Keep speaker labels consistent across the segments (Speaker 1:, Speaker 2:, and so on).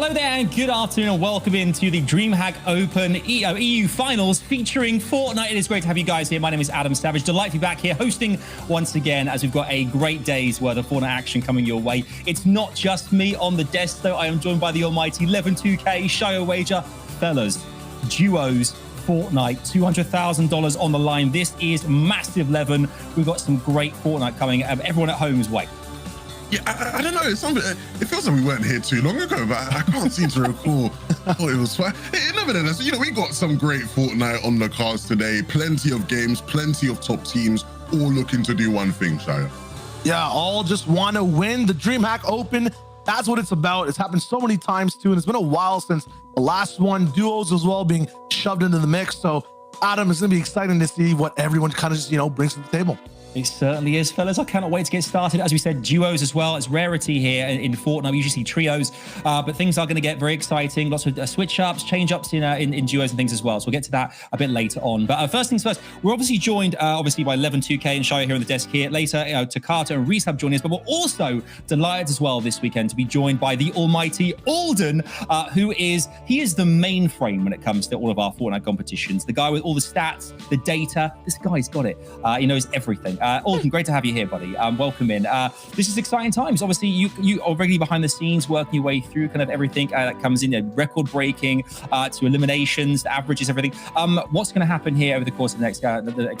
Speaker 1: Hello there and good afternoon and welcome into the DreamHack Open EU Finals featuring Fortnite. It is great to have you guys here. My name is Adam Savage. Delighted to be back here hosting once again as we've got a great day's worth of Fortnite action coming your way. It's not just me on the desk though. I am joined by the almighty 11-2K, Shio Wager. Fellas, duos, Fortnite, $200,000 on the line. This is massive, Levin. We've got some great Fortnite coming. Everyone at home's way.
Speaker 2: Yeah, I don't know. It's something. It feels like we weren't here too long ago, but I can't seem to recall what it was fun. Nevertheless, you know, we got some great Fortnite on the cards today. Plenty of games, plenty of top teams, all looking to do one thing, Shia.
Speaker 3: Yeah, all just want to win the DreamHack Open. That's what it's about. It's happened so many times too, and it's been a while since the last one. Duos as well being shoved into the mix. So, Adam, it's gonna be exciting to see what everyone kind of just brings to the table.
Speaker 1: It certainly is, fellas. I cannot wait to get started. As we said, duos as well. It's rarity here in Fortnite. We usually see trios, but things are going to get very exciting. Lots of switch-ups, change-ups in duos and things as well. So we'll get to that a bit later on. But first things first, we're obviously joined, obviously, by 11-2K and Shia here on the desk here. Later, Takata and Reese have joined us, but we're also delighted as well this weekend to be joined by the almighty Alden, he is the mainframe when it comes to all of our Fortnite competitions. The guy with all the stats, the data. This guy's got it. He knows everything. Alden, great to have you here, buddy. Welcome in. This is exciting times. Obviously, you are regularly behind the scenes, working your way through kind of everything that comes in, record breaking to eliminations, to averages, everything. What's going to happen here over the course of the next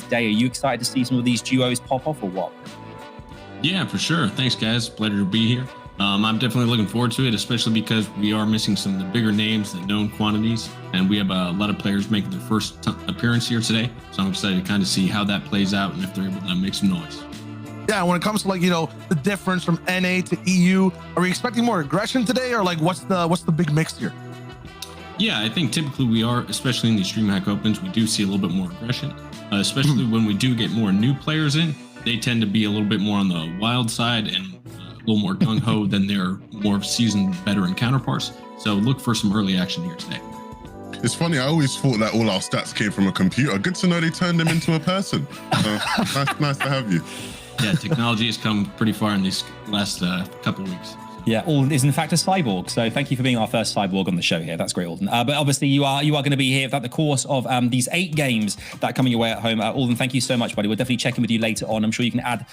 Speaker 1: day? Are you excited to see some of these duos pop off or what?
Speaker 4: Yeah, for sure. Thanks, guys. Pleasure to be here. I'm definitely looking forward to it, especially because we are missing some of the bigger names, the known quantities, and we have a lot of players making their first appearance here today. So I'm excited to kind of see how that plays out and if they're able to make some noise.
Speaker 3: Yeah, when it comes to the difference from NA to EU, are we expecting more aggression today, or what's the big mix here?
Speaker 4: Yeah, I think typically we are, especially in these DreamHack Opens, we do see a little bit more aggression, especially when we do get more new players in. They tend to be a little bit more on the wild side and a little more gung-ho than their more seasoned veteran counterparts. So look for some early action here today.
Speaker 2: It's funny, I always thought that all our stats came from a computer. Good to know they turned them into a person. Nice to have you.
Speaker 4: Yeah, technology has come pretty far in these last couple of weeks.
Speaker 1: Yeah, Alden is in fact a cyborg. So thank you for being our first cyborg on the show here. That's great, Alden. But obviously you are going to be here throughout the course of these 8 games that are coming your way at home. Alden, thank you so much, buddy. We'll definitely check in with you later on. I'm sure you can add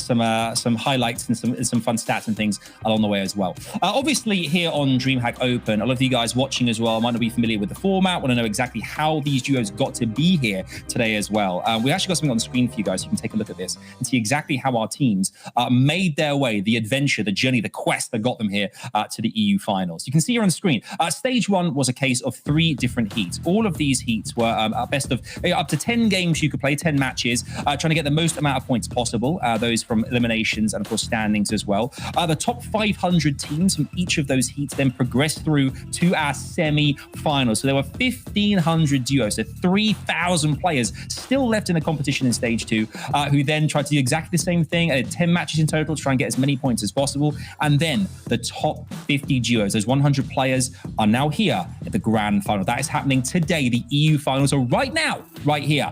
Speaker 1: some highlights and some fun stats and things along the way as well. Obviously here on DreamHack Open, a lot of you guys watching as well might not be familiar with the format, want to know exactly how these duos got to be here today as well. We actually got something on the screen for you guys so you can take a look at this and see exactly how our teams made their way, the adventure, the journey, the quest that got them here to the EU finals. You can see here on the screen, stage 1 was a case of 3 different heats. All of these heats were best of up to 10 games you could play, 10 matches, trying to get the most amount of points possible, those from eliminations and of course standings as well. The top 500 teams from each of those heats then progressed through to our semi-finals. So there were 1,500 duos, so 3,000 players still left in the competition in stage 2, who then tried to do exactly the same thing, 10 matches in total to try and get as many points as possible. And then the top 50 duos, those 100 players, are now here at the grand final. That is happening today. The EU finals are right now, right here,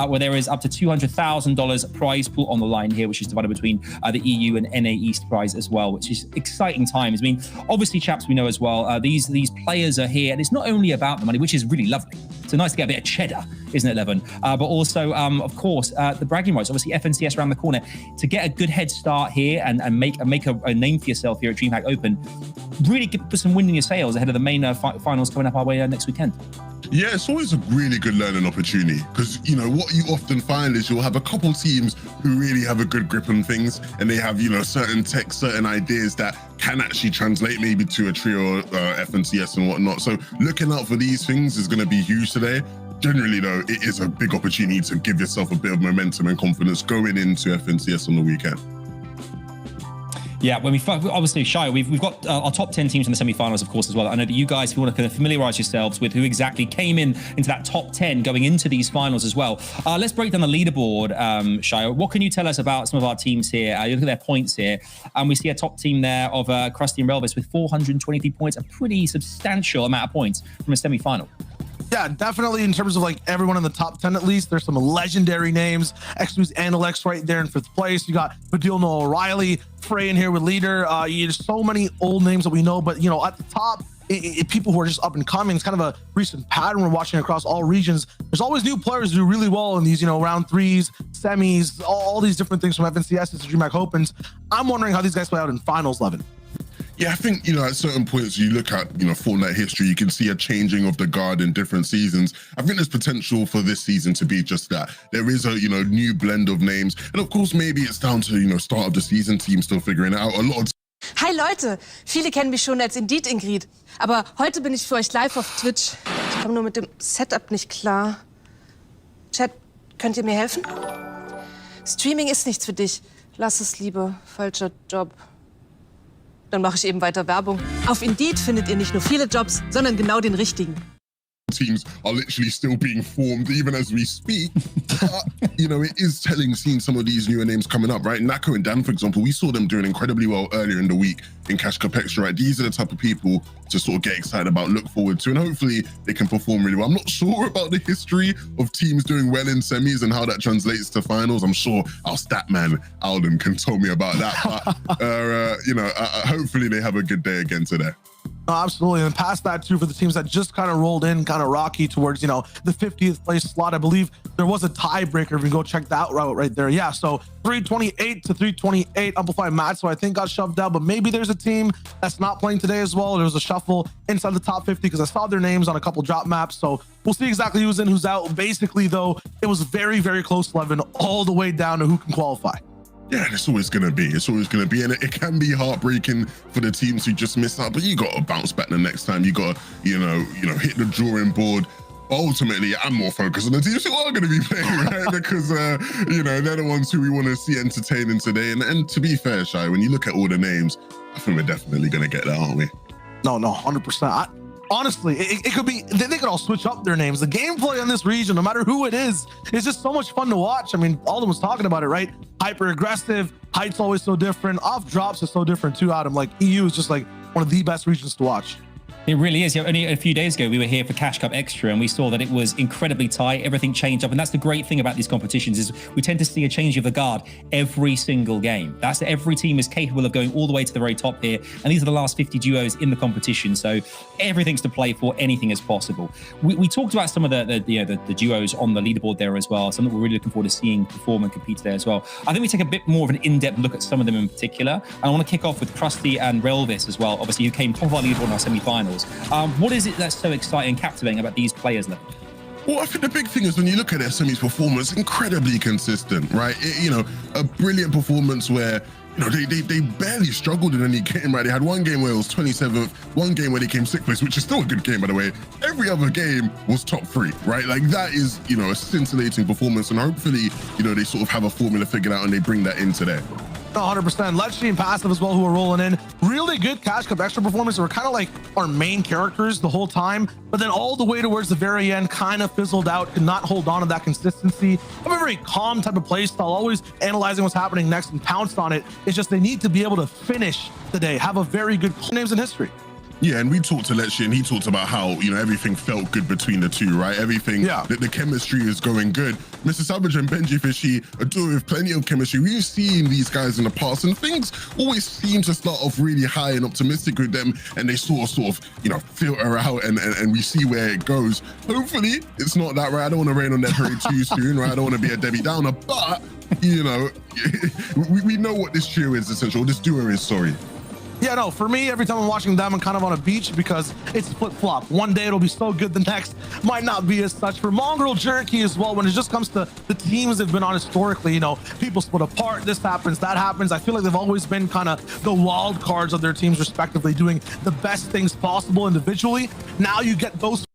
Speaker 1: where there is up to $200,000 prize pool on the line here, which is divided between the EU and NA East prize as well, which is exciting times. I mean, obviously, chaps, we know as well, these players are here, and it's not only about the money, which is really lovely. So nice to get a bit of cheddar, isn't it, Levin? But also, of course, the bragging rights. Obviously, FNCS around the corner to get a good head start here and make a name for yourself here at DreamHack Open. Really put some wind in your sails ahead of the main finals coming up our way next weekend.
Speaker 2: Yeah, it's always a really good learning opportunity because, what you often find is you'll have a couple teams who really have a good grip on things and they have, certain tech, certain ideas that can actually translate maybe to a trio, FNCS and whatnot. So looking out for these things is going to be huge today. Generally, though, it is a big opportunity to give yourself a bit of momentum and confidence going into FNCS on the weekend.
Speaker 1: Yeah, when we obviously, Shia, we've got our top 10 teams in the semi-finals, of course, as well. I know that you guys, if you want to kind of familiarize yourselves with who exactly came into that top 10 going into these finals as well. Let's break down the leaderboard, Shia. What can you tell us about some of our teams here? You look at their points here, and we see a top team there of Krusty and Relvis with 423 points, a pretty substantial amount of points from a semi-final.
Speaker 3: Yeah, definitely in terms of everyone in the top 10 at least. There's some legendary names. X2's Analex right there in 5th place. You got Badil Noah O'Reilly, Frey in here with leader. There's so many old names that we know, but at the top, people who are just up and coming. It's kind of a recent pattern we're watching across all regions. There's always new players who do really well in these, round threes, semis, all these different things from FNCS to DreamHack Opens. I'm wondering how these guys play out in finals, Levin.
Speaker 2: Yeah, I think, at certain points you look at, Fortnite history, you can see a changing of the guard in different seasons. I think there's potential for this season to be just that. There is a, new blend of names. And of course, maybe it's down to, start of the season, team still figuring it out. A lot of
Speaker 5: Hi Leute, viele kennen mich schon als Indeed Ingrid, aber heute bin ich für euch live auf Twitch. Ich komme nur mit dem Setup nicht klar. Chat, könnt ihr mir helfen? Streaming ist nichts für dich. Lass es lieber. Falscher Job. Dann mache ich eben weiter Werbung. Auf Indeed findet ihr nicht nur viele Jobs, sondern genau den richtigen.
Speaker 2: teams are literally still being formed even as we speak. But, it is telling seeing some of these newer names coming up, right? Nako and Dan, for example, we saw them doing incredibly well earlier in the week in Cash Cup Extra, right? These are the type of people to sort of get excited about, look forward to, and hopefully they can perform really well. I'm not sure about the history of teams doing well in semis and how that translates to finals. I'm sure our stat man, Alden, can tell me about that. But, hopefully they have a good day again today.
Speaker 3: Absolutely. And past that too, for the teams that just kind of rolled in kind of rocky towards, the 50th place slot, I believe there was a tiebreaker. If you go check that route right there. Yeah. So 328 to 328 Amplify Matt. So I think got shoved out, but maybe there's a team that's not playing today as well. There was a shuffle inside the top 50 because I saw their names on a couple drop maps. So we'll see exactly who's in, who's out. Basically though, it was very, very close 11 all the way down to who can qualify.
Speaker 2: Yeah, it's always going to be. It's always going to be. And it can be heartbreaking for the teams who just miss out. But you got to bounce back the next time. You got to, hit the drawing board. Ultimately, I'm more focused on the teams who are going to be playing, right? Because, they're the ones who we want to see entertaining today. And to be fair, Shai, when you look at all the names, I think we're definitely going to get there, aren't we?
Speaker 3: No, 100%. Honestly, it could be, they could all switch up their names. The gameplay on this region, no matter who it is just so much fun to watch. I mean, Alden was talking about it, right? Hyper aggressive, height's always so different. Off drops is so different too, Adam. Like EU is just like one of the best regions to watch.
Speaker 1: It really is. Only a few days ago, we were here for Cash Cup Extra, and we saw that it was incredibly tight. Everything changed up, and that's the great thing about these competitions is we tend to see a change of the guard every single game. That's every team is capable of going all the way to the very top here, and these are the last 50 duos in the competition. So everything's to play for. Anything is possible. We talked about some of the duos on the leaderboard there as well. Some that we're really looking forward to seeing perform and compete there as well. I think we take a bit more of an in-depth look at some of them in particular. I want to kick off with Krusty and Relvis as well. Obviously, who came top of our leaderboard in our semi-finals. What is it that's so exciting and captivating about these players, Level?
Speaker 2: Well, I think the big thing is when you look at their semis performance, incredibly consistent, right? A brilliant performance where, they barely struggled in any game, right? They had one game where it was 27th, one game where they came 6th place, which is still a good game, by the way. Every other game was top 3, right? Like that is, a scintillating performance. And hopefully, they sort of have a formula figured out and they bring that in today.
Speaker 3: 100%. Let's and Passive as well, who are rolling in. Really good Cash Cup Extra performance. They were kind of like our main characters the whole time, but then all the way towards the very end kind of fizzled out, could not hold on to that consistency. Have a very calm type of play style, always analyzing what's happening next and pounced on it. It's just they need to be able to finish the day, have a very good names in history.
Speaker 2: Yeah, and we talked to Lecce and he talked about how, everything felt good between the two, right? Everything, the chemistry is going good. Mr. Savage and Benji Fishy are doing with plenty of chemistry. We've seen these guys in the past and things always seem to start off really high and optimistic with them and they sort of, filter out and we see where it goes. Hopefully it's not that, right? I don't want to rain on their parade too soon, right? I don't want to be a Debbie Downer, but, we know what this trio is essentially, this duo is, sorry.
Speaker 3: Yeah, no, for me, every time I'm watching them, I'm kind of on a beach because it's flip-flop. One day it'll be so good, the next might not be as such. For Mongrel Jerky as well, when it just comes to the teams they've been on historically, people split apart, this happens, that happens. I feel like they've always been kind of the wild cards of their teams respectively, doing the best things possible individually. Now you get those